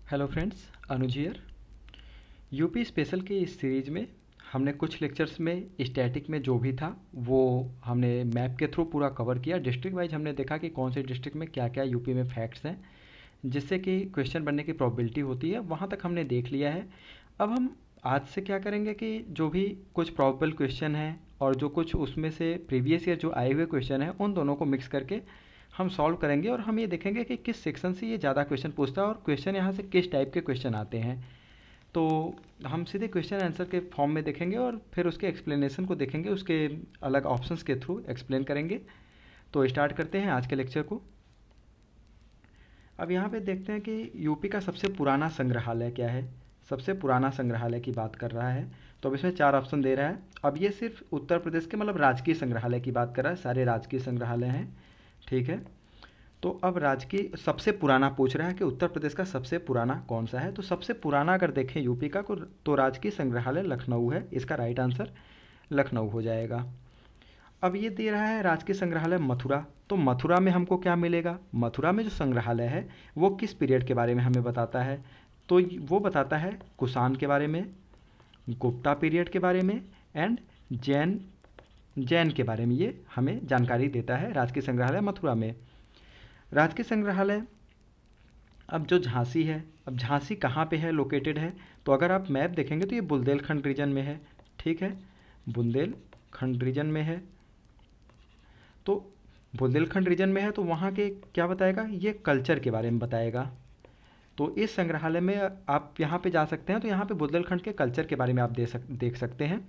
Hello friends, Anuj here. UP special की इस series में हमने कुछ लेक्चर्स में स्टैटिक में जो भी था वो हमने मैप के थ्रू पूरा कवर किया। डिस्ट्रिक्ट वाइज हमने देखा कि कौन से डिस्ट्रिक्ट में क्या क्या यूपी में फैक्ट्स हैं जिससे कि क्वेश्चन बनने की प्रोबेबिलिटी होती है, वहाँ तक हमने देख लिया है। अब हम आज से क्या करेंगे कि जो भी कुछ प्रॉबेबल क्वेश्चन हैं और जो कुछ उसमें से प्रीवियस ईयर जो आए हुए क्वेश्चन हैं उन दोनों को मिक्स करके हम सॉल्व करेंगे और हम ये देखेंगे कि किस सेक्शन से ये ज़्यादा क्वेश्चन पूछता है और क्वेश्चन यहाँ से किस टाइप के क्वेश्चन आते हैं। तो हम सीधे क्वेश्चन आंसर के फॉर्म में देखेंगे और फिर उसके एक्सप्लेनेशन को देखेंगे, उसके अलग ऑप्शंस के थ्रू एक्सप्लेन करेंगे। तो स्टार्ट करते हैं आज के लेक्चर को। अब यहाँ पे देखते हैं कि यूपी का सबसे पुराना संग्रहालय क्या है। सबसे पुराना संग्रहालय की बात कर रहा है, तो अब इसमें 4 ऑप्शन दे रहा है। अब ये सिर्फ उत्तर प्रदेश के मतलब राजकीय संग्रहालय की बात कर रहा है, सारे राजकीय संग्रहालय हैं, ठीक है। तो अब राजकीय सबसे पुराना पूछ रहा है कि उत्तर प्रदेश का सबसे पुराना कौन सा है। तो सबसे पुराना अगर देखें यूपी का तो राजकीय संग्रहालय लखनऊ है, इसका राइट आंसर लखनऊ हो जाएगा। अब ये दे रहा है राजकीय संग्रहालय मथुरा, तो मथुरा में हमको क्या मिलेगा। मथुरा में जो संग्रहालय है वो किस पीरियड के बारे में हमें बताता है, तो वो बताता है कुषाण के बारे में, गुप्ता पीरियड के बारे में एंड जैन के बारे में। ये हमें जानकारी देता है राजकीय संग्रहालय मथुरा में। राजकीय संग्रहालय अब जो झांसी है, अब झांसी कहाँ पे है, लोकेटेड है, तो अगर आप मैप देखेंगे तो ये बुंदेलखंड रीजन में है, ठीक है, बुंदेलखंड रीजन में है। तो बुंदेलखंड रीजन में है तो वहाँ के क्या बताएगा, ये कल्चर के बारे में बताएगा। तो इस संग्रहालय में आप यहाँ पे जा सकते हैं, तो यहाँ पे बुंदेलखंड के कल्चर के बारे में आप देख सकते हैं।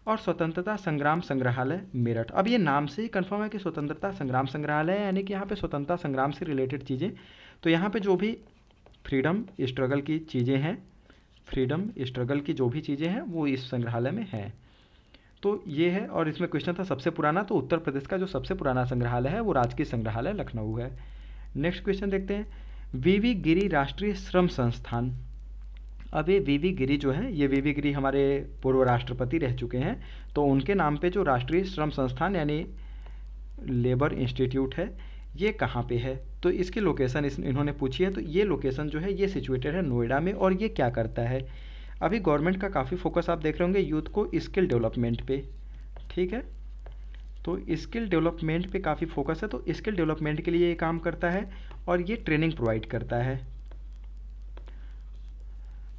और स्वतंत्रता संग्राम संग्रहालय मेरठ, अब ये नाम से ही कन्फर्म है कि स्वतंत्रता संग्राम संग्रहालय है, यानी कि यहाँ पे स्वतंत्रता संग्राम से रिलेटेड चीज़ें, तो यहाँ पे जो भी फ्रीडम स्ट्रगल की चीज़ें हैं, फ्रीडम स्ट्रगल की जो भी चीज़ें हैं वो इस संग्रहालय में हैं। तो ये है, और इसमें क्वेश्चन था सबसे पुराना, तो उत्तर प्रदेश का जो सबसे पुराना संग्रहालय है वो राजकीय संग्रहालय लखनऊ है। नेक्स्ट क्वेश्चन देखते हैं, वीवी गिरी राष्ट्रीय श्रम संस्थान। अब ये वीवी गिरी जो है, ये वीवी गिरी हमारे पूर्व राष्ट्रपति रह चुके हैं, तो उनके नाम पे जो राष्ट्रीय श्रम संस्थान यानी लेबर इंस्टीट्यूट है ये कहाँ पे है, तो इसकी लोकेशन इन्होंने पूछी है। तो ये लोकेशन जो है ये सिचुएटेड है नोएडा में। और ये क्या करता है, अभी गवर्नमेंट का काफ़ी फोकस आप देख रहे होंगे यूथ को स्किल डेवलपमेंट पे, ठीक है, तो स्किल डेवलपमेंट पे काफ़ी फोकस है। तो स्किल डेवलपमेंट के लिए ये काम करता है और ये ट्रेनिंग प्रोवाइड करता है।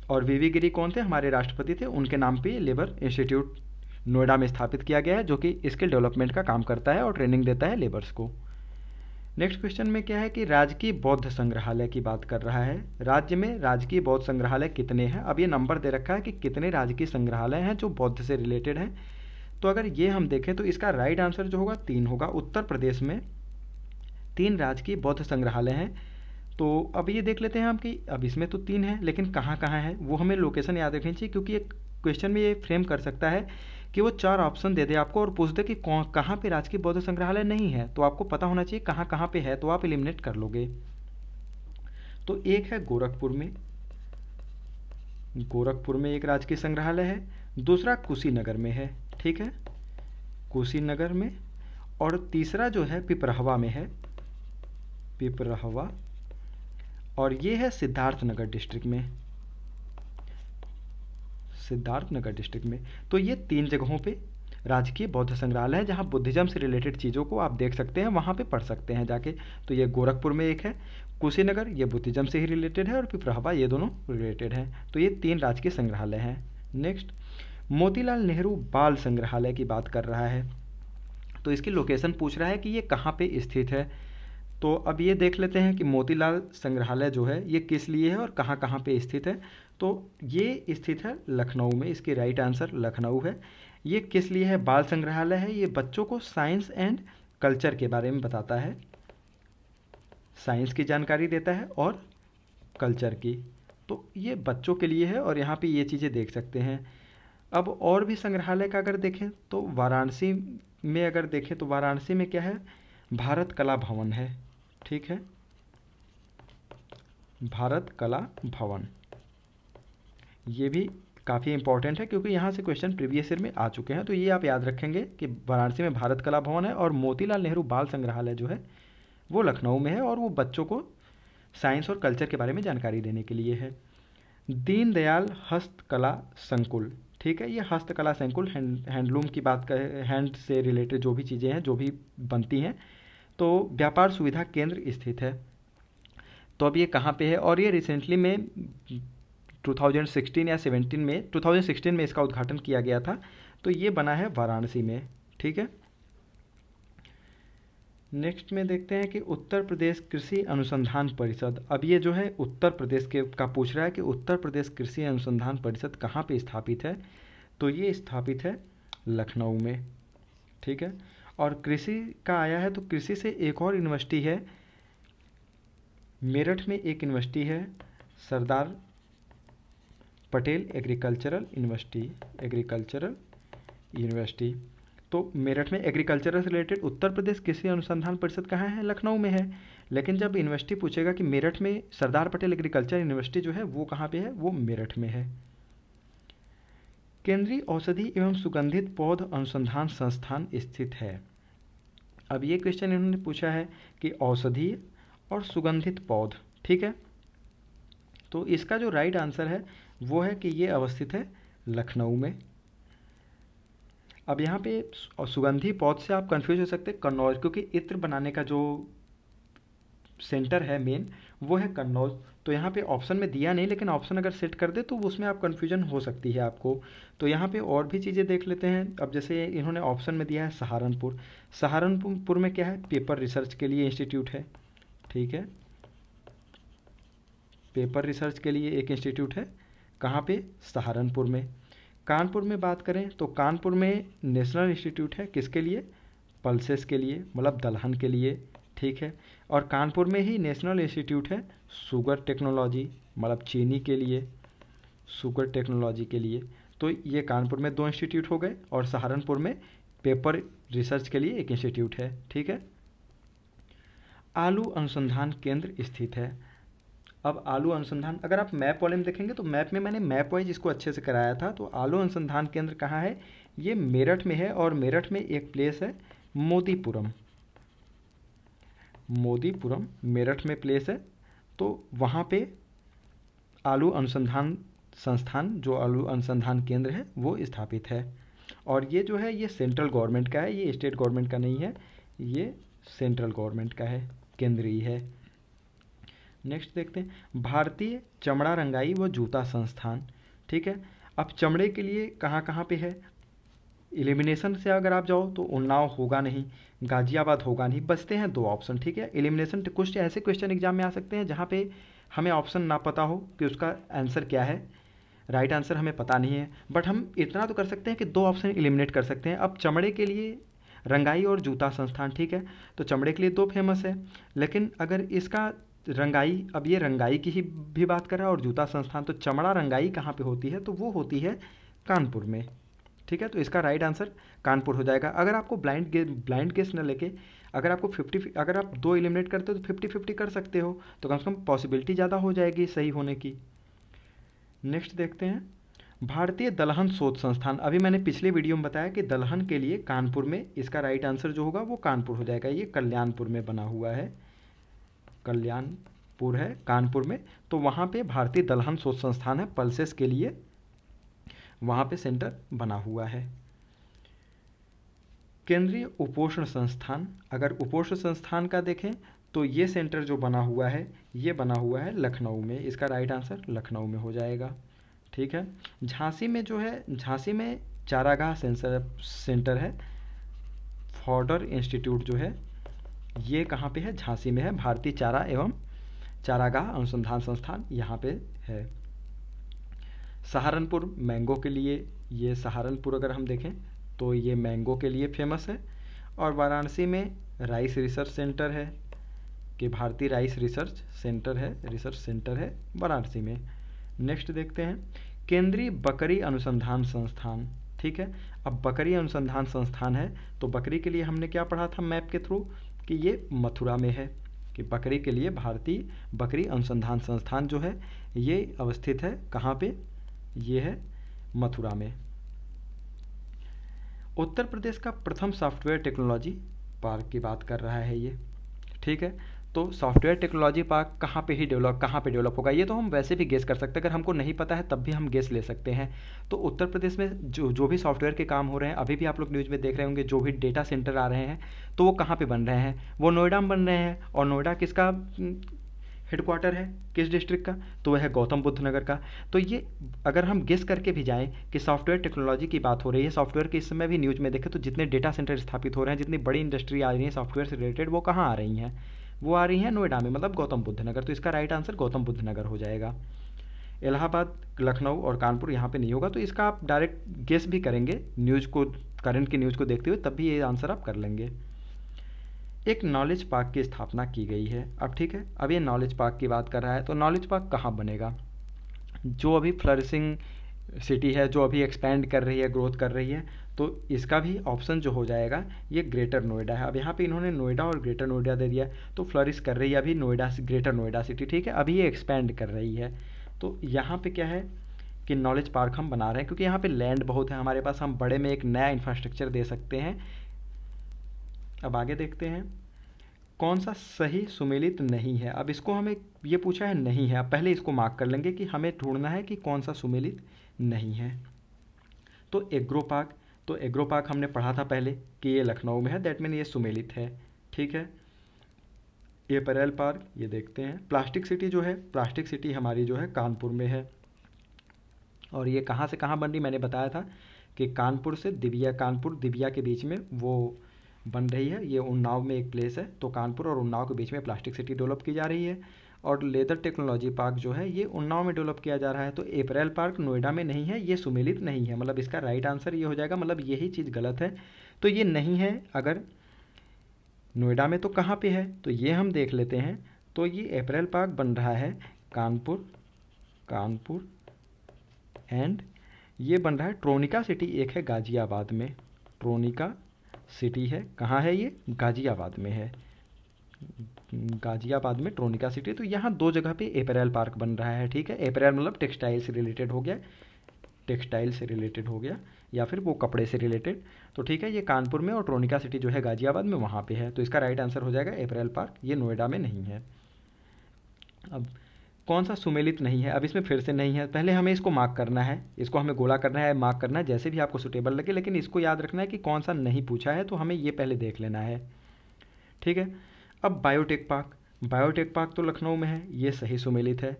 और वीवी गिरी कौन थे, हमारे राष्ट्रपति थे, उनके नाम पे लेबर इंस्टीट्यूट नोएडा में स्थापित किया गया है जो कि स्किल डेवलपमेंट का काम करता है और ट्रेनिंग देता है लेबर्स को। नेक्स्ट क्वेश्चन में क्या है कि राजकीय बौद्ध संग्रहालय की बात कर रहा है। राज्य में राजकीय बौद्ध संग्रहालय कितने हैं, अब ये नंबर दे रखा है कि कितने राजकीय संग्रहालय हैं जो बौद्ध से रिलेटेड हैं। तो अगर ये हम देखें तो इसका राइट आंसर जो होगा 3 होगा। उत्तर प्रदेश में 3 राजकीय बौद्ध संग्रहालय हैं। तो अब ये देख लेते हैं हम कि अब इसमें तो 3 है लेकिन कहाँ कहाँ है वो हमें लोकेशन याद रखनी चाहिए, क्योंकि एक क्वेश्चन में ये फ्रेम कर सकता है कि वो 4 ऑप्शन दे दे आपको और पूछ दे कि कहाँ पे राजकीय बौद्ध संग्रहालय नहीं है, तो आपको पता होना चाहिए कहाँ कहाँ पे है, तो आप एलिमिनेट कर लोगे। तो एक है गोरखपुर में, गोरखपुर में एक राजकीय संग्रहालय है। दूसरा कुशीनगर में है, ठीक है, कुशीनगर में। और तीसरा जो है पिपरहवा में है, पिपरहवा, और ये है सिद्धार्थनगर डिस्ट्रिक्ट में, सिद्धार्थनगर डिस्ट्रिक्ट में। तो ये 3 जगहों पे राजकीय बौद्ध संग्रहालय है जहाँ बुद्धिज्म से रिलेटेड चीज़ों को आप देख सकते हैं, वहाँ पे पढ़ सकते हैं जाके। तो ये गोरखपुर में एक है, कुशीनगर ये बुद्धिज्म से ही रिलेटेड है, और पिपरहवा ये दोनों रिलेटेड हैं। तो ये 3 राजकीय संग्रहालय हैं। नेक्स्ट, मोतीलाल नेहरू बाल संग्रहालय की बात कर रहा है, तो इसकी लोकेशन पूछ रहा है कि ये कहाँ पे स्थित है। तो अब ये देख लेते हैं कि मोतीलाल संग्रहालय जो है ये किस लिए है और कहाँ कहाँ पे स्थित है। तो ये स्थित है लखनऊ में, इसकी राइट आंसर लखनऊ है। ये किस लिए है, बाल संग्रहालय है, ये बच्चों को साइंस एंड कल्चर के बारे में बताता है, साइंस की जानकारी देता है और कल्चर की। तो ये बच्चों के लिए है और यहाँ पे ये चीज़ें देख सकते हैं। अब और भी संग्रहालय का अगर देखें तो वाराणसी में अगर देखें तो वाराणसी में क्या है, भारत कला भवन है, ठीक है, भारत कला भवन, ये भी काफ़ी इंपॉर्टेंट है क्योंकि यहाँ से क्वेश्चन प्रीवियस ईयर में आ चुके हैं। तो ये आप याद रखेंगे कि वाराणसी में भारत कला भवन है और मोतीलाल नेहरू बाल संग्रहालय जो है वो लखनऊ में है और वो बच्चों को साइंस और कल्चर के बारे में जानकारी देने के लिए है। दीनदयाल हस्तकला संकुल, ठीक है, ये हस्तकला संकुल हैंडलूम की बात कर, हैंड से रिलेटेड जो भी चीज़ें हैं, जो भी बनती हैं, तो व्यापार सुविधा केंद्र स्थित है। तो अब ये कहाँ पे है, और ये रिसेंटली में 2016 या 17 में, 2016 में इसका उद्घाटन किया गया था। तो ये बना है वाराणसी में, ठीक है। नेक्स्ट में देखते हैं कि उत्तर प्रदेश कृषि अनुसंधान परिषद। अब ये जो है उत्तर प्रदेश के का पूछ रहा है कि उत्तर प्रदेश कृषि अनुसंधान परिषद कहाँ पे स्थापित है। तो ये स्थापित है लखनऊ में, ठीक है। और कृषि का आया है तो कृषि से एक और यूनिवर्सिटी है, मेरठ में एक यूनिवर्सिटी है, सरदार पटेल एग्रीकल्चरल यूनिवर्सिटी। तो मेरठ में एग्रीकल्चर से रिलेटेड उत्तर प्रदेश कृषि अनुसंधान परिषद कहाँ है, लखनऊ में है। लेकिन जब यूनिवर्सिटी पूछेगा कि मेरठ में सरदार पटेल एग्रीकल्चर यूनिवर्सिटी जो है वो कहाँ पे है, वो मेरठ में है। केंद्रीय औषधि एवं सुगंधित पौध अनुसंधान संस्थान स्थित है। अब ये क्वेश्चन इन्होंने पूछा है कि औषधि और सुगंधित पौध, ठीक है। तो इसका जो राइट आंसर है वो है कि ये अवस्थित है लखनऊ में। अब यहाँ पे सुगंधी पौध से आप कंफ्यूज हो सकते हैं कन्नौज, क्योंकि इत्र बनाने का जो सेंटर है मेन वो है कन्नौज। तो यहाँ पे ऑप्शन में दिया नहीं, लेकिन ऑप्शन अगर सेट कर दे तो उसमें आप कन्फ्यूजन हो सकती है आपको। तो यहाँ पे और भी चीज़ें देख लेते हैं। अब जैसे इन्होंने ऑप्शन में दिया है सहारनपुर। सहारनपुर में क्या है, पेपर रिसर्च के लिए इंस्टीट्यूट है, ठीक है। पेपर रिसर्च के लिए एक इंस्टीट्यूट है, कहाँ पे, सहारनपुर में। कानपुर में बात करें तो कानपुर में नेशनल इंस्टीट्यूट है, किसके लिए, पल्सेस के लिए, मतलब दलहन के लिए, ठीक है। और कानपुर में ही नेशनल इंस्टीट्यूट है शुगर टेक्नोलॉजी, मतलब चीनी के लिए, शुगर टेक्नोलॉजी के लिए। तो ये कानपुर में 2 इंस्टीट्यूट हो गए, और सहारनपुर में पेपर रिसर्च के लिए एक इंस्टीट्यूट है, ठीक है। आलू अनुसंधान केंद्र स्थित है। अब आलू अनुसंधान, अगर आप मैप वाले में देखेंगे तो मैप में मैंने मैप वाइज इसको अच्छे से कराया था। तो आलू अनुसंधान केंद्र कहाँ है, ये मेरठ में है। और मेरठ में एक प्लेस है मोदीपुरम, मेरठ में प्लेस है। तो वहाँ पे आलू अनुसंधान संस्थान, जो आलू अनुसंधान केंद्र है वो स्थापित है। और ये जो है ये सेंट्रल गवर्नमेंट का है, ये स्टेट गवर्नमेंट का नहीं है, ये सेंट्रल गवर्नमेंट का है, केंद्रीय है। नेक्स्ट देखते हैं भारतीय चमड़ा रंगाई व जूता संस्थान, ठीक है। अब चमड़े के लिए कहाँ कहाँ पे है, एलिमिनेशन से अगर आप जाओ तो उन्नाव होगा नहीं, गाजियाबाद होगा नहीं, बचते हैं 2 ऑप्शन, ठीक है। एलिमिनेशन कुछ ऐसे क्वेश्चन एग्जाम में आ सकते हैं जहाँ पे हमें ऑप्शन ना पता हो कि उसका आंसर क्या है, राइट आंसर हमें पता नहीं है, बट हम इतना तो कर सकते हैं कि 2 ऑप्शन एलिमिनेट कर सकते हैं। अब चमड़े के लिए रंगाई और जूता संस्थान, ठीक है। तो चमड़े के लिए 2 फेमस है, लेकिन अगर इसका रंगाई, अब ये रंगाई की ही भी बात कर रहा है और जूता संस्थान, तो चमड़ा रंगाई कहाँ पे होती है, तो वो होती है कानपुर में, ठीक है। तो इसका राइट आंसर कानपुर हो जाएगा। अगर आपको ब्लाइंड गेस न लेके, अगर आपको 50, अगर आप 2 एलिमिनेट करते हो तो 50-50 कर सकते हो, तो कम से कम पॉसिबिलिटी ज़्यादा हो जाएगी सही होने की। नेक्स्ट देखते हैं भारतीय दलहन शोध संस्थान। अभी मैंने पिछले वीडियो में बताया कि दलहन के लिए कानपुर में, इसका राइट आंसर जो होगा वो कानपुर हो जाएगा। ये कल्याणपुर में बना हुआ है, कल्याणपुर है कानपुर में। तो वहाँ पे भारतीय दलहन शोध संस्थान है, पल्सेस के लिए वहाँ पे सेंटर बना हुआ है। केंद्रीय उपोषण संस्थान, अगर उपोषण संस्थान का देखें तो ये सेंटर जो बना हुआ है ये बना हुआ है लखनऊ में, इसका राइट आंसर लखनऊ में हो जाएगा, ठीक है। झांसी में जो है, झांसी में चारागाह सेंटर है, फॉडर इंस्टीट्यूट जो है ये कहाँ पे है, झांसी में है। भारतीय चारा एवं चारागाह अनुसंधान संस्थान यहाँ पे है। सहारनपुर मैंगो के लिए, ये सहारनपुर अगर हम देखें तो ये मैंगो के लिए फेमस है। और वाराणसी में राइस रिसर्च सेंटर है, कि भारतीय राइस रिसर्च सेंटर है वाराणसी में। नेक्स्ट देखते हैं केंद्रीय बकरी अनुसंधान संस्थान, ठीक है। अब बकरी अनुसंधान संस्थान है तो बकरी के लिए हमने क्या पढ़ा था मैप के थ्रू, कि ये मथुरा में है, कि बकरी के लिए भारतीय बकरी अनुसंधान संस्थान जो है ये अवस्थित है कहाँ पे, ये है मथुरा में। उत्तर प्रदेश का प्रथम सॉफ्टवेयर टेक्नोलॉजी पार्क की बात कर रहा है ये, ठीक है। तो सॉफ्टवेयर टेक्नोलॉजी पार्क कहाँ पे डेवलप होगा, ये तो हम वैसे भी गेस कर सकते हैं, अगर हमको नहीं पता है तब भी हम गेस ले सकते हैं। तो उत्तर प्रदेश में जो भी सॉफ्टवेयर के काम हो रहे हैं, अभी भी आप लोग न्यूज़ में देख रहे होंगे, जो भी डेटा सेंटर आ रहे हैं, तो वो कहाँ पे बन रहे हैं, वो नोएडा में बन रहे हैं। और नोएडा किसका हेडक्वार्टर है, किस डिस्ट्रिक्ट का, तो वह है गौतम बुद्ध नगर का। तो ये अगर हम गेस करके भी जाएं कि सॉफ्टवेयर टेक्नोलॉजी की बात हो रही है, सॉफ्टवेयर के इस समय भी न्यूज़ में देखें तो जितने डेटा सेंटर स्थापित हो रहे हैं, जितनी बड़ी इंडस्ट्री आ रही है सॉफ्टवेयर से रिलेटेड, वो कहाँ आ रही हैं, वो आ रही हैं नोएडा में, मतलब गौतम बुद्ध नगर। तो इसका राइट आंसर गौतम बुद्ध नगर हो जाएगा। इलाहाबाद, लखनऊ और कानपुर यहाँ पे नहीं होगा, तो इसका आप डायरेक्ट गेस भी करेंगे न्यूज़ को, करंट की न्यूज़ को देखते हुए, तब भी ये आंसर आप कर लेंगे। एक नॉलेज पार्क की स्थापना की गई है। अब ठीक है, अब ये नॉलेज पार्क की बात कर रहा है, तो नॉलेज पार्क कहाँ बनेगा, जो अभी फ्लरिशिंग सिटी है, जो अभी एक्सपैंड कर रही है, ग्रोथ कर रही है, तो इसका भी ऑप्शन जो हो जाएगा ये ग्रेटर नोएडा है। अब यहाँ पे इन्होंने नोएडा और ग्रेटर नोएडा दे दिया, तो फ्लरिश कर रही है अभी नोएडा, ग्रेटर नोएडा सिटी, ठीक है, अभी ये एक्सपैंड कर रही है। तो यहाँ पे क्या है कि नॉलेज पार्क हम बना रहे हैं, क्योंकि यहाँ पे लैंड बहुत है हमारे पास, हम बड़े में एक नया इंफ्रास्ट्रक्चर दे सकते हैं। अब आगे देखते हैं, कौन सा सही सुमेलित नहीं है। अब इसको हमें ये पूछा है नहीं है, अब पहले इसको मार्क कर लेंगे कि हमें ढूंढना है कि कौन सा सुमेलित नहीं है। तो एग्रो पार्क, तो एग्रो पार्क हमने पढ़ा था पहले कि ये लखनऊ में है, दैट मीन ये सुमेलित है, ठीक है। ये पैरेलल पार्क, ये देखते हैं। प्लास्टिक सिटी जो है, प्लास्टिक सिटी हमारी जो है कानपुर में है, और ये कहाँ से कहाँ बन रही, मैंने बताया था कि कानपुर से दिव्या, कानपुर दिव्या के बीच में वो बन रही है। ये उन्नाव में एक प्लेस है, तो कानपुर और उन्नाव के बीच में प्लास्टिक सिटी डेवलप की जा रही है। और लेदर टेक्नोलॉजी पार्क जो है ये उन्नाव में डेवलप किया जा रहा है। तो अप्रैल पार्क नोएडा में नहीं है, ये सुमेलित नहीं है, मतलब इसका राइट आंसर ये हो जाएगा, मतलब यही चीज़ गलत है। तो ये नहीं है, अगर नोएडा में तो कहाँ पे है, तो ये हम देख लेते हैं। तो ये अप्रैल पार्क बन रहा है कानपुर, कानपुर एंड ये बन रहा है ट्रोनिका सिटी, एक है गाज़ियाबाद में, ट्रोनिका सिटी है, कहाँ है ये, गाज़ियाबाद में है, गाज़ियाबाद में ट्रोनिका सिटी। तो यहाँ दो जगह पे अप्रैल पार्क बन रहा है, ठीक है। अप्रैल मतलब टेक्सटाइल से रिलेटेड हो गया, टेक्सटाइल से रिलेटेड हो गया, या फिर वो कपड़े से रिलेटेड। तो ठीक है, ये कानपुर में, और ट्रोनिका सिटी जो है गाज़ियाबाद में, वहाँ पे है। तो इसका राइट आंसर हो जाएगा अप्रैल पार्क, ये नोएडा में नहीं है। अब कौन सा सुमेलित नहीं है, अब इसमें फिर से नहीं है, पहले हमें इसको मार्क करना है, इसको हमें गोला करना है, मार्क करना है, जैसे भी आपको सुटेबल लगे, लेकिन इसको याद रखना है कि कौन सा नहीं पूछा है, तो हमें ये पहले देख लेना है, ठीक है। अब बायोटेक पार्क, बायोटेक पार्क तो लखनऊ में है, ये सही सुमेलित है।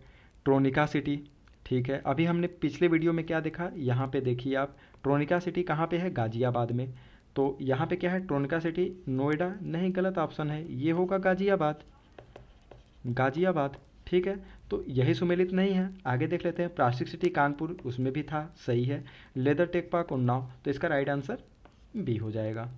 ट्रोनिका सिटी, ठीक है, अभी हमने पिछले वीडियो में क्या देखा, यहाँ पे देखिए आप, ट्रोनिका सिटी कहाँ पे है, गाज़ियाबाद में। तो यहाँ पे क्या है, ट्रोनिका सिटी नोएडा नहीं, गलत ऑप्शन है, ये होगा गाज़ियाबाद, गाज़ियाबाद, ठीक है। तो यही सुमेलित नहीं है। आगे देख लेते हैं, प्लास्टिक सिटी कानपुर, उसमें भी था, सही है। लेदर टेक पार्क उन्नाव, तो इसका राइट आंसर बी हो जाएगा।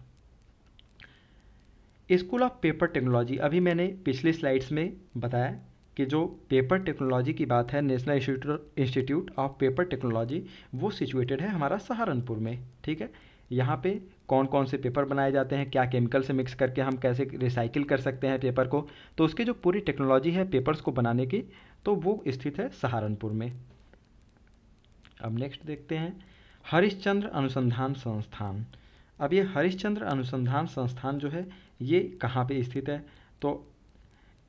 स्कूल ऑफ पेपर टेक्नोलॉजी, अभी मैंने पिछली स्लाइड्स में बताया कि जो पेपर टेक्नोलॉजी की बात है, national institute of paper technology, वो सिचुएटेड है हमारा सहारनपुर में, ठीक है। यहाँ पे कौन कौन से पेपर बनाए जाते हैं, क्या केमिकल से मिक्स करके हम कैसे रिसाइकिल कर सकते हैं पेपर को, तो उसकी जो पूरी टेक्नोलॉजी है पेपर्स को बनाने की, तो वो स्थित है सहारनपुर में। अब नेक्स्ट देखते हैं, हरिश्चंद्र अनुसंधान संस्थान। अब ये हरिश्चंद्र अनुसंधान संस्थान जो है ये कहाँ पे स्थित है, तो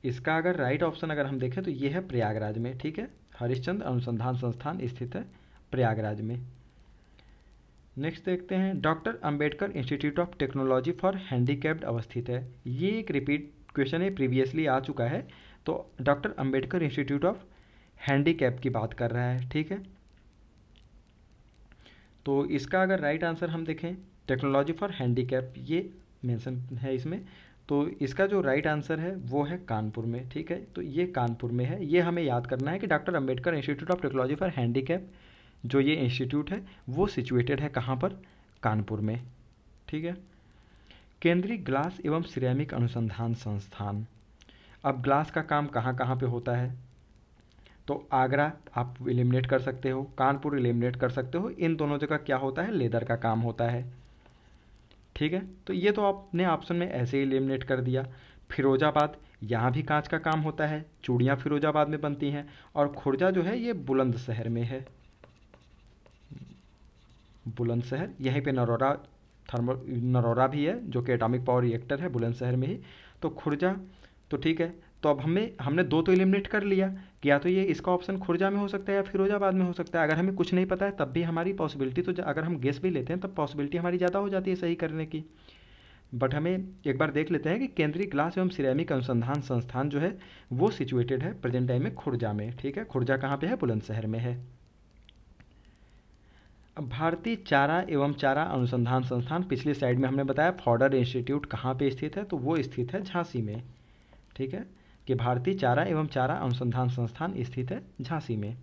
इसका अगर राइट ऑप्शन अगर हम देखें तो ये है प्रयागराज में, ठीक है। हरिश्चंद्र अनुसंधान संस्थान स्थित है प्रयागराज में। नेक्स्ट देखते हैं, doctor Ambedkar institute of technology for handicapped अवस्थित है, ये एक रिपीट क्वेश्चन है, प्रीवियसली आ चुका है। तो doctor Ambedkar institute of handicap की बात कर रहा है, ठीक है। तो इसका अगर राइट आंसर हम देखें, टेक्नोलॉजी फॉर हैंडीकैप ये मेंशन है इसमें, तो इसका जो राइट आंसर है वो है कानपुर में, ठीक है। तो ये कानपुर में है, ये हमें याद करना है कि doctor Ambedkar institute of technology for handicap जो ये इंस्टीट्यूट है वो सिचुएटेड है कहाँ पर, कानपुर में, ठीक है। केंद्रीय ग्लास एवं सिरेमिक अनुसंधान संस्थान, अब ग्लास का काम कहाँ कहाँ पे होता है, तो आगरा आप एलिमिनेट कर सकते हो, कानपुर एलिमिनेट कर सकते हो, इन दोनों जगह क्या होता है, लेदर का काम होता है, ठीक है। तो ये तो आपने ऑप्शन में ऐसे ही एलिमिनेट कर दिया। फिरोजाबाद, यहाँ भी कांच का काम होता है, चूड़ियाँ फिरोजाबाद में बनती हैं। और खुर्जा जो है ये बुलंदशहर में है, बुलंदशहर, यहीं पे नरोरा भी है जो कि एटॉमिक पावर रिएक्टर है बुलंदशहर में ही। तो खुर्जा, तो ठीक है, तो अब हमने दो तो एलिमिनेट कर लिया कि या तो ये इसका ऑप्शन खुर्जा में हो सकता है या फिरोजाबाद में हो सकता है। अगर हमें कुछ नहीं पता है तब भी हमारी पॉसिबिलिटी, तो अगर हम गेस भी लेते हैं तब पॉसिबिलिटी हमारी ज़्यादा हो जाती है सही करने की। बट हमें एक बार देख लेते हैं कि केंद्रीय ग्लास एवं सिरेमिक अनुसंधान संस्थान जो है वो सिचुएटेड है प्रेजेंट टाइम में खुर्जा में। ठीक है, खुर्जा कहाँ पे है? बुलंदशहर में है। अब भारतीय चारा एवं चारा अनुसंधान संस्थान, पिछली स्लाइड में हमने बताया फॉडर इंस्टीट्यूट कहाँ पे स्थित है, तो वो स्थित है झांसी में। ठीक है, कि भारतीय चारा एवं चारा अनुसंधान संस्थान स्थित है झांसी में।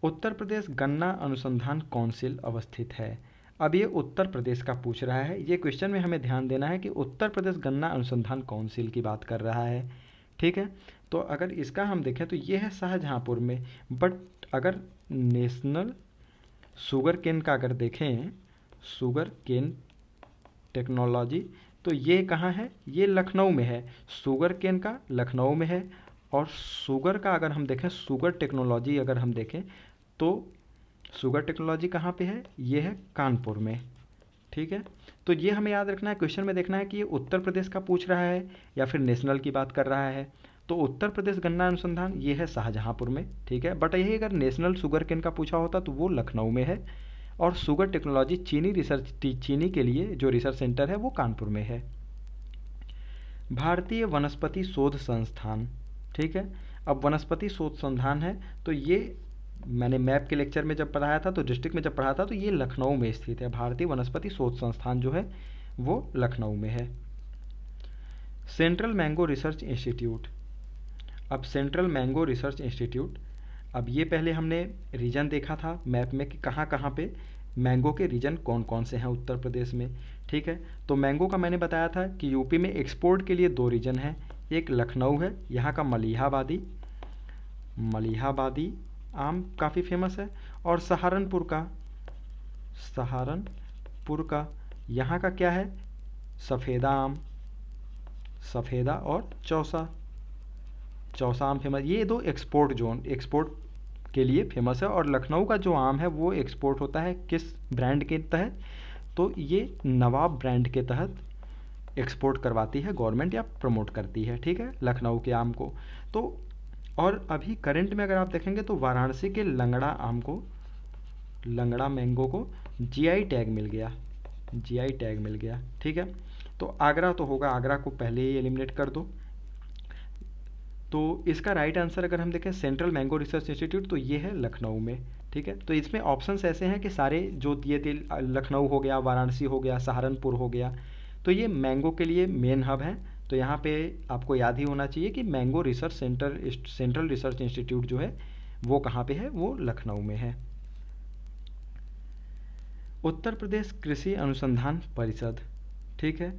उत्तर प्रदेश गन्ना अनुसंधान काउंसिल अवस्थित है। अब ये उत्तर प्रदेश का पूछ रहा है, ये क्वेश्चन में हमें ध्यान देना है कि उत्तर प्रदेश गन्ना अनुसंधान काउंसिल की बात कर रहा है। ठीक है, तो अगर इसका हम देखें तो ये है शाहजहाँपुर में। बट अगर नेशनल शुगर केन का अगर देखें, शुगर केन टेक्नोलॉजी, तो ये कहाँ है? ये लखनऊ में है। शुगर केन का लखनऊ में है, और शुगर का अगर हम देखें, शुगर टेक्नोलॉजी अगर हम देखें तो शुगर टेक्नोलॉजी कहाँ पे है? ये है कानपुर में। ठीक है, तो ये हमें याद रखना है, क्वेश्चन में देखना है कि ये उत्तर प्रदेश का पूछ रहा है या फिर नेशनल की बात कर रहा है। तो उत्तर प्रदेश गन्ना अनुसंधान ये है शाहजहाँपुर में। ठीक है, बट यही अगर नेशनल शुगर केन का पूछा होता तो वो लखनऊ में है, और शुगर टेक्नोलॉजी चीनी के लिए जो रिसर्च सेंटर है वो कानपुर में है। भारतीय वनस्पति शोध संस्थान, ठीक है, अब वनस्पति शोध संस्थान है तो ये मैंने मैप के लेक्चर में जब पढ़ाया था, तो डिस्ट्रिक्ट में जब पढ़ा था, तो ये लखनऊ में स्थित है। भारतीय वनस्पति शोध संस्थान जो है वो लखनऊ में है। सेंट्रल मैंगो रिसर्च इंस्टीट्यूट, अब सेंट्रल मैंगो रिसर्च इंस्टीट्यूट, अब ये पहले हमने रीजन देखा था मैप में कि कहाँ कहाँ पे मैंगो के रीजन कौन कौन से हैं उत्तर प्रदेश में। ठीक है, तो मैंगो का मैंने बताया था कि यूपी में एक्सपोर्ट के लिए दो रीजन हैं, एक लखनऊ है, यहाँ का मलिहाबादी आम काफ़ी फेमस है, और सहारनपुर का यहाँ का क्या है? सफ़ेदा आम, सफ़ेदा और चौसा आम फेमस। ये दो एक्सपोर्ट के लिए फेमस है। और लखनऊ का जो आम है वो एक्सपोर्ट होता है किस ब्रांड के तहत? तो ये नवाब ब्रांड के तहत एक्सपोर्ट करवाती है गवर्नमेंट या प्रमोट करती है। ठीक है, लखनऊ के आम को। तो और अभी करंट में अगर आप देखेंगे तो वाराणसी के लंगड़ा मैंगो को जीआई टैग मिल गया। ठीक है, तो आगरा तो होगा, आगरा को पहले ही एलिमिनेट कर दो। तो इसका राइट आंसर अगर हम देखें सेंट्रल मैंगो रिसर्च इंस्टीट्यूट, तो ये है लखनऊ में। ठीक है, तो इसमें ऑप्शंस ऐसे हैं कि सारे जो दिए थे, लखनऊ हो गया, वाराणसी हो गया, सहारनपुर हो गया, तो ये मैंगो के लिए मेन हब है। तो यहाँ पे आपको याद ही होना चाहिए कि mango research central research institute जो है वो कहाँ पे है? वो लखनऊ में है। उत्तर प्रदेश कृषि अनुसंधान परिषद, ठीक है,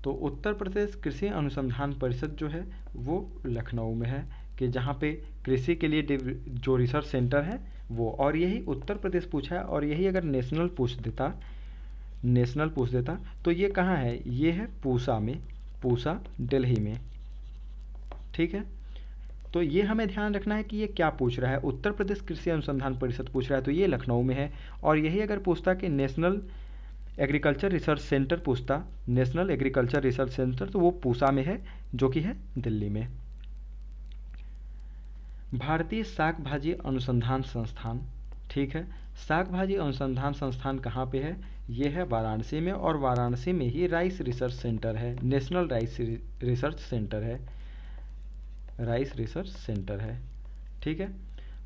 तो उत्तर प्रदेश कृषि अनुसंधान परिषद जो है वो लखनऊ में है, कि जहाँ पे कृषि के लिए जो रिसर्च सेंटर है वो, और यही उत्तर प्रदेश पूछा है। और यही अगर नेशनल पूछ देता तो ये कहाँ है? ये है पूसा दिल्ली में। ठीक है, तो ये हमें ध्यान रखना है कि ये क्या पूछ रहा है। उत्तर प्रदेश कृषि अनुसंधान परिषद पूछ रहा है तो ये लखनऊ में है। और यही अगर पूछता कि नेशनल एग्रीकल्चर रिसर्च सेंटर पूछता, नेशनल एग्रीकल्चर रिसर्च सेंटर, तो वो पूसा में है जो कि है दिल्ली में। भारतीय शाक भाजी अनुसंधान संस्थान, ठीक है, शाक भाजी अनुसंधान संस्थान कहाँ पे है? ये है वाराणसी में, और वाराणसी में ही राइस रिसर्च सेंटर है, नेशनल राइस रिसर्च सेंटर है। ठीक है,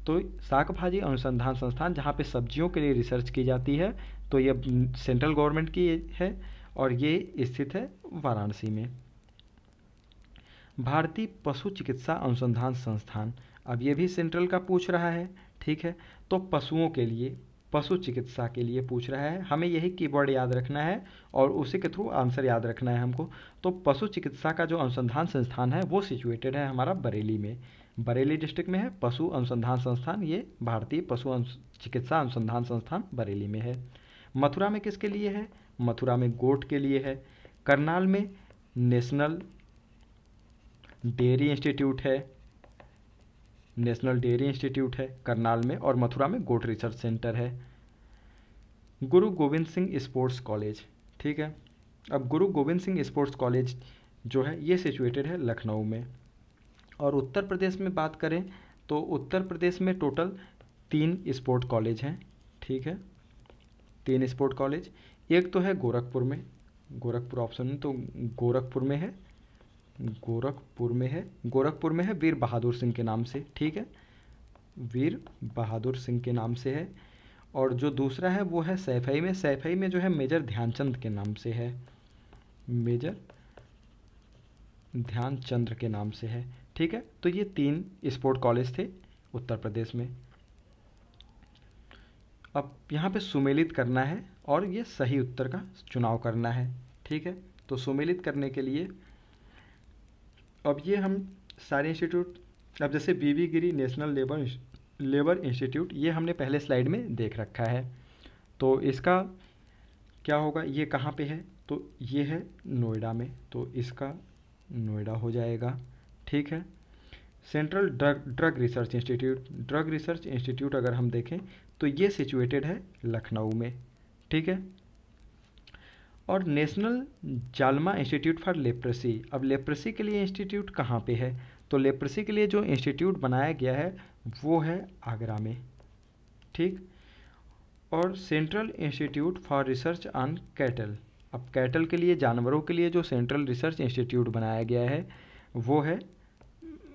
तो शाक भाजी अनुसंधान संस्थान जहाँ पे सब्जियों के लिए रिसर्च की जाती है, तो ये सेंट्रल गवर्नमेंट की है और ये स्थित है वाराणसी में। भारतीय पशु चिकित्सा अनुसंधान संस्थान, अब ये भी सेंट्रल का पूछ रहा है। ठीक है, तो पशुओं के लिए, पशु चिकित्सा के लिए पूछ रहा है, हमें यही कीवर्ड याद रखना है और उसी के थ्रू आंसर याद रखना है हमको। तो पशु चिकित्सा का जो अनुसंधान संस्थान है वो सिचुएटेड है हमारा बरेली में, बरेली डिस्ट्रिक्ट में है पशु अनुसंधान संस्थान, ये भारतीय पशु चिकित्सा अनुसंधान संस्थान बरेली में है। मथुरा में किसके लिए है? मथुरा में गोट के लिए है। करनाल में नेशनल डेयरी इंस्टीट्यूट है करनाल में, और मथुरा में गोट रिसर्च सेंटर है। गुरु गोविंद सिंह स्पोर्ट्स कॉलेज, ठीक है, अब गुरु गोविंद सिंह स्पोर्ट्स कॉलेज जो है ये सिचुएटेड है लखनऊ में। और उत्तर प्रदेश में बात करें तो उत्तर प्रदेश में टोटल 3 स्पोर्ट कॉलेज हैं, ठीक है, 3 स्पोर्ट कॉलेज। एक तो है गोरखपुर में, गोरखपुर ऑप्शन में, तो गोरखपुर में है, गोरखपुर में है वीर बहादुर सिंह के नाम से, ठीक है, वीर बहादुर सिंह के नाम से है। और जो दूसरा है वो है सैफई में, सैफई में जो है मेजर ध्यानचंद के नाम से है, मेजर ध्यानचंद्र के नाम से है, ठीक है। तो ये 3 स्पोर्ट कॉलेज थे उत्तर प्रदेश में। अब यहाँ पे सुमेलित करना है और ये सही उत्तर का चुनाव करना है, ठीक है। तो सुमेलित करने के लिए अब ये हम सारे इंस्टीट्यूट, अब जैसे बीबी गिरी नेशनल लेबर इंस्टीट्यूट, ये हमने पहले स्लाइड में देख रखा है। तो इसका क्या होगा, ये कहाँ पे है, तो ये है नोएडा में, तो इसका नोएडा हो जाएगा, ठीक है। सेंट्रल ड्रग रिसर्च इंस्टीट्यूट अगर हम देखें तो ये सिचुएटेड है लखनऊ में, ठीक है। और नेशनल जालमा इंस्टीट्यूट फॉर लेप्रेसी, अब लेप्रेसी के लिए इंस्टीट्यूट कहाँ पे है, तो लेप्रेसी के लिए जो इंस्टीट्यूट बनाया गया है वो है आगरा में, ठीक। और central institute for research on cattle, अब कैटल के लिए, जानवरों के लिए जो सेंट्रल रिसर्च इंस्टीट्यूट बनाया गया है वो है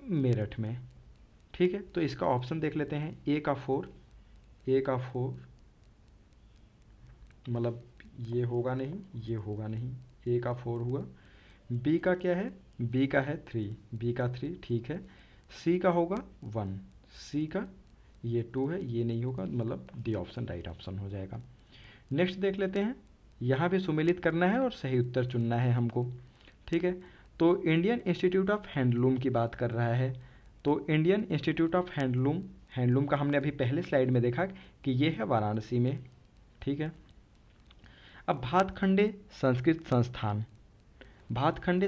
मेरठ में, ठीक है। तो इसका ऑप्शन देख लेते हैं, ए का 4 मतलब ये होगा नहीं, ये होगा नहीं, ए का 4 हुआ। बी का क्या है, बी का है 3, ठीक है। सी का होगा 1, सी का ये 2 है, ये नहीं होगा, मतलब डी ऑप्शन राइट ऑप्शन हो जाएगा। नेक्स्ट देख लेते हैं, यहाँ भी सुमेलित करना है और सही उत्तर चुनना है हमको, ठीक है। तो इंडियन इंस्टीट्यूट ऑफ हैंडलूम की बात कर रहा है, तो इंडियन इंस्टीट्यूट ऑफ हैंडलूम का हमने अभी पहले स्लाइड में देखा कि ये है वाराणसी में, ठीक है। अब भातखंडे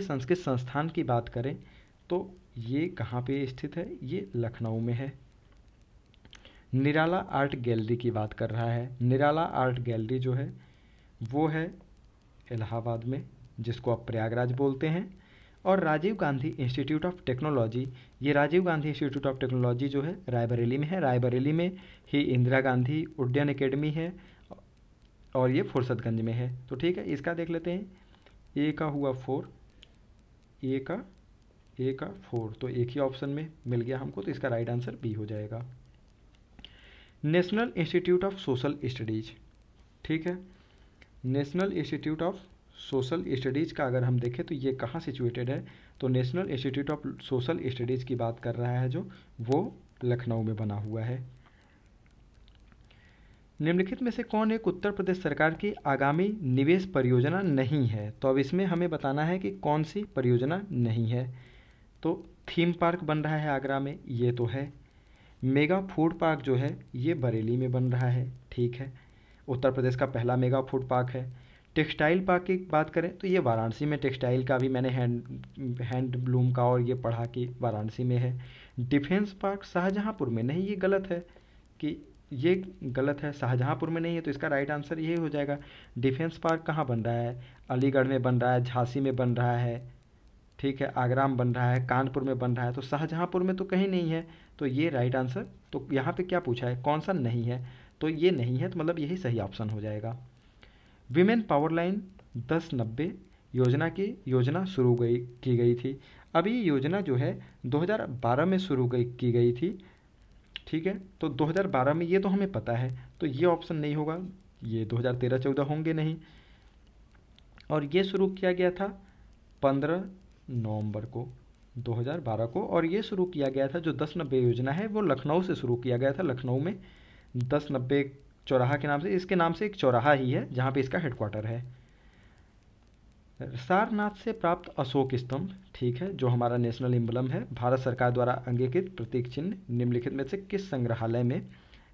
संस्कृत संस्थान की बात करें तो ये कहाँ पे स्थित है, ये लखनऊ में है। निराला आर्ट गैलरी की बात कर रहा है, निराला आर्ट गैलरी जो है वो है इलाहाबाद में, जिसको आप प्रयागराज बोलते हैं। और Rajiv Gandhi institute of technology, ये Rajiv Gandhi institute of technology जो है रायबरेली में है, रायबरेली में ही इंदिरा गांधी उड्डयन एकेडमी है और ये फुर्सतगंज में है, तो ठीक है। इसका देख लेते हैं, ए का हुआ 4, ए का 4, तो एक ही ऑप्शन में मिल गया हमको, तो इसका राइट आंसर बी हो जाएगा। National institute of social studies, ठीक है, national institute of social studies का अगर हम देखें तो ये कहाँ सिचुएटेड है, तो national institute of social studies की बात कर रहा है जो, वो लखनऊ में बना हुआ है। निम्नलिखित में से कौन एक उत्तर प्रदेश सरकार की आगामी निवेश परियोजना नहीं है, तो अब इसमें हमें बताना है कि कौन सी परियोजना नहीं है। तो थीम पार्क बन रहा है आगरा में, ये तो है। मेगा फूड पार्क जो है ये बरेली में बन रहा है, ठीक है, उत्तर प्रदेश का पहला मेगा फूड पार्क है। टेक्सटाइल पार्क की बात करें तो ये वाराणसी में, टेक्सटाइल का भी मैंने हैंडलूम का और ये पढ़ा कि वाराणसी में है। डिफेंस पार्क शाहजहाँपुर में नहीं, ये गलत है, कि ये गलत है, शाहजहाँपुर में नहीं है, तो इसका राइट आंसर ये हो जाएगा। डिफेंस पार्क कहाँ बन रहा है, अलीगढ़ में बन रहा है, झांसी में बन रहा है, ठीक है, आगरा में बन रहा है, कानपुर में बन रहा है, तो शाहजहाँपुर में तो कहीं नहीं है, तो ये राइट आंसर। तो यहाँ पे क्या पूछा है, कौन सा नहीं है, तो ये नहीं है, तो मतलब यही सही ऑप्शन हो जाएगा। विमेन पावर लाइन 1090 योजना की गई थी। अब ये योजना जो है 2012 में की गई थी, ठीक है, तो 2012 में, ये तो हमें पता है, तो ये ऑप्शन नहीं होगा, ये 2013-14 होंगे नहीं। और ये शुरू किया गया था 15 नवंबर को 2012 को, और ये शुरू किया गया था, जो 1090 योजना है वो लखनऊ से शुरू किया गया था, लखनऊ में 1090 चौराहा के नाम से, इसके नाम से एक चौराहा ही है जहाँ पे इसका हेडक्वार्टर है। सारनाथ से प्राप्त अशोक स्तंभ, ठीक है, जो हमारा नेशनल एम्बलम है, भारत सरकार द्वारा अंगीकृत प्रतीक चिन्ह निम्नलिखित में से किस संग्रहालय में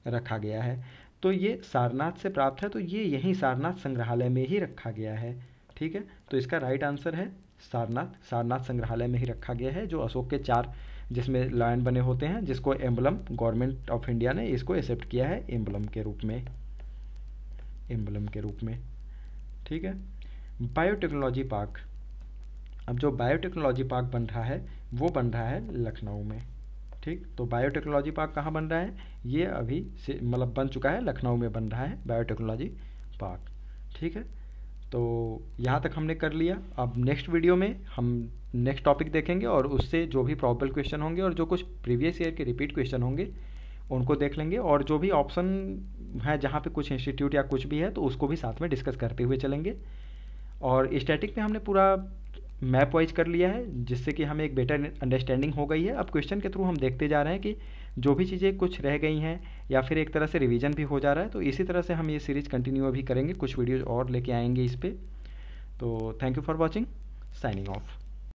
रखा गया है, तो ये सारनाथ से प्राप्त है, तो ये यहीं सारनाथ संग्रहालय में ही रखा गया है, ठीक है। तो इसका राइट आंसर है सारनाथ संग्रहालय में ही रखा गया है, जो अशोक के 4 जिसमें लायन बने होते हैं, जिसको एम्बलम गवर्नमेंट ऑफ इंडिया ने इसको एक्सेप्ट किया है एम्बलम के रूप में, ठीक है। बायोटेक्नोलॉजी पार्क, अब जो बायोटेक्नोलॉजी पार्क बन रहा है वो बन रहा है लखनऊ में। ठीक, तो बायोटेक्नोलॉजी पार्क कहाँ बन रहा है, ये अभी से मतलब बन चुका है, लखनऊ में बन रहा है बायोटेक्नोलॉजी पार्क। ठीक है, तो यहाँ तक हमने कर लिया। अब नेक्स्ट वीडियो में हम नेक्स्ट टॉपिक देखेंगे और उससे जो भी प्रॉबल क्वेश्चन होंगे और जो कुछ प्रीवियस ईयर के रिपीट क्वेश्चन होंगे उनको देख लेंगे, और जो भी ऑप्शन है जहाँ पे कुछ इंस्टीट्यूट या कुछ भी है तो उसको भी साथ में डिस्कस करते हुए चलेंगे। और स्टैटिक में हमने पूरा मैप वाइज कर लिया है, जिससे कि हमें एक बेटर अंडरस्टैंडिंग हो गई है। अब क्वेश्चन के थ्रू हम देखते जा रहे हैं कि जो भी चीज़ें कुछ रह गई हैं या फिर एक तरह से रिवीजन भी हो जा रहा है, तो इसी तरह से हम ये सीरीज़ कंटिन्यू अभी करेंगे, कुछ वीडियोज़ और लेके आएंगे इस पर। तो thank you for watching, signing off.